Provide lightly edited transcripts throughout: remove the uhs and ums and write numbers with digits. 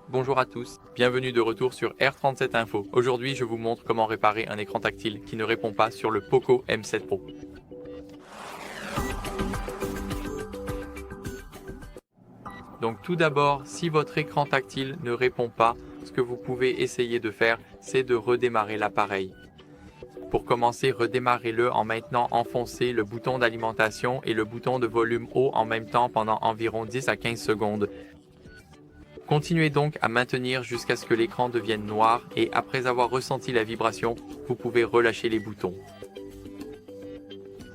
Bonjour à tous, bienvenue de retour sur R37 Info. Aujourd'hui, je vous montre comment réparer un écran tactile qui ne répond pas sur le Poco M7 Pro. Donc tout d'abord, si votre écran tactile ne répond pas, ce que vous pouvez essayer de faire, c'est de redémarrer l'appareil. Pour commencer, redémarrez-le en maintenant enfoncé le bouton d'alimentation et le bouton de volume haut en même temps pendant environ 10 à 15 secondes. Continuez donc à maintenir jusqu'à ce que l'écran devienne noir et après avoir ressenti la vibration, vous pouvez relâcher les boutons.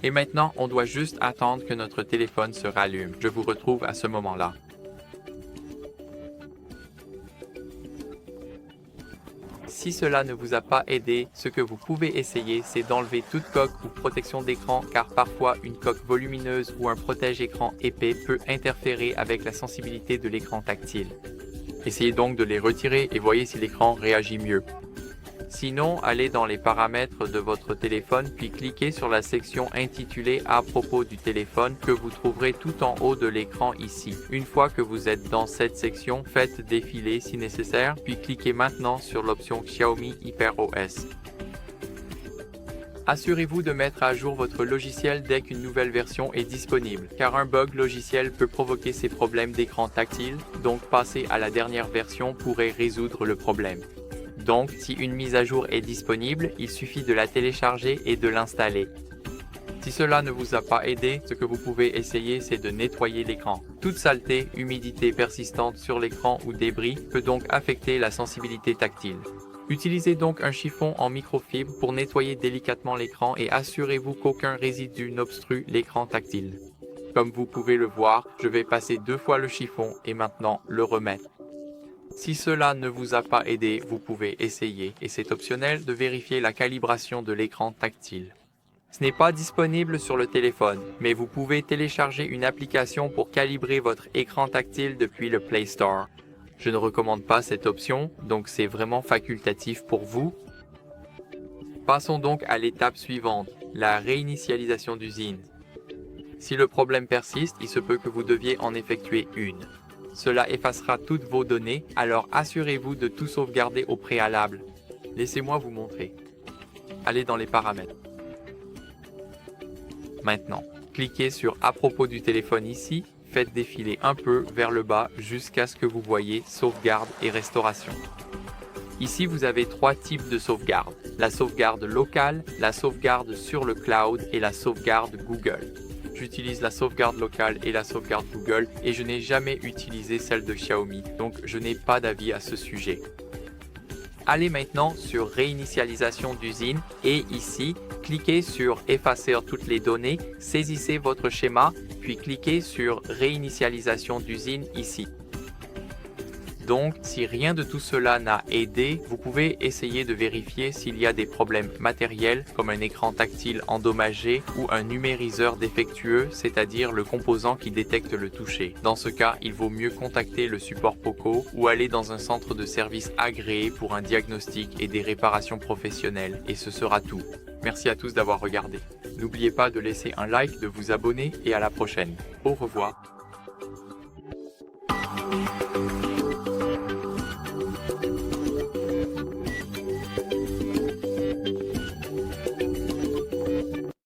Et maintenant, on doit juste attendre que notre téléphone se rallume. Je vous retrouve à ce moment-là. Si cela ne vous a pas aidé, ce que vous pouvez essayer, c'est d'enlever toute coque ou protection d'écran car parfois une coque volumineuse ou un protège-écran épais peut interférer avec la sensibilité de l'écran tactile. Essayez donc de les retirer et voyez si l'écran réagit mieux. Sinon, allez dans les paramètres de votre téléphone puis cliquez sur la section intitulée à propos du téléphone que vous trouverez tout en haut de l'écran ici. Une fois que vous êtes dans cette section, faites défiler si nécessaire puis cliquez maintenant sur l'option Xiaomi HyperOS. Assurez-vous de mettre à jour votre logiciel dès qu'une nouvelle version est disponible, car un bug logiciel peut provoquer ces problèmes d'écran tactile, donc passer à la dernière version pourrait résoudre le problème. Donc, si une mise à jour est disponible, il suffit de la télécharger et de l'installer. Si cela ne vous a pas aidé, ce que vous pouvez essayer, c'est de nettoyer l'écran. Toute saleté, humidité persistante sur l'écran ou débris peut donc affecter la sensibilité tactile. Utilisez donc un chiffon en microfibre pour nettoyer délicatement l'écran et assurez-vous qu'aucun résidu n'obstrue l'écran tactile. Comme vous pouvez le voir, je vais passer 2 fois le chiffon et maintenant le remettre. Si cela ne vous a pas aidé, vous pouvez essayer, et c'est optionnel, de vérifier la calibration de l'écran tactile. Ce n'est pas disponible sur le téléphone, mais vous pouvez télécharger une application pour calibrer votre écran tactile depuis le Play Store. Je ne recommande pas cette option, donc c'est vraiment facultatif pour vous. Passons donc à l'étape suivante, la réinitialisation d'usine. Si le problème persiste, il se peut que vous deviez en effectuer une. Cela effacera toutes vos données, alors assurez-vous de tout sauvegarder au préalable. Laissez-moi vous montrer. Allez dans les paramètres. Maintenant, cliquez sur « À propos du téléphone » ici, faites défiler un peu vers le bas jusqu'à ce que vous voyez « Sauvegarde et restauration ». Ici, vous avez 3 types de sauvegarde. La sauvegarde locale, la sauvegarde sur le cloud et la sauvegarde Google. J'utilise la sauvegarde locale et la sauvegarde Google et je n'ai jamais utilisé celle de Xiaomi, donc je n'ai pas d'avis à ce sujet. Allez maintenant sur réinitialisation d'usine et ici, cliquez sur effacer toutes les données, saisissez votre schéma, puis cliquez sur réinitialisation d'usine ici. Donc, si rien de tout cela n'a aidé, vous pouvez essayer de vérifier s'il y a des problèmes matériels comme un écran tactile endommagé ou un numériseur défectueux, c'est-à-dire le composant qui détecte le toucher. Dans ce cas, il vaut mieux contacter le support Poco ou aller dans un centre de service agréé pour un diagnostic et des réparations professionnelles, et ce sera tout. Merci à tous d'avoir regardé. N'oubliez pas de laisser un like, de vous abonner et à la prochaine. Au revoir.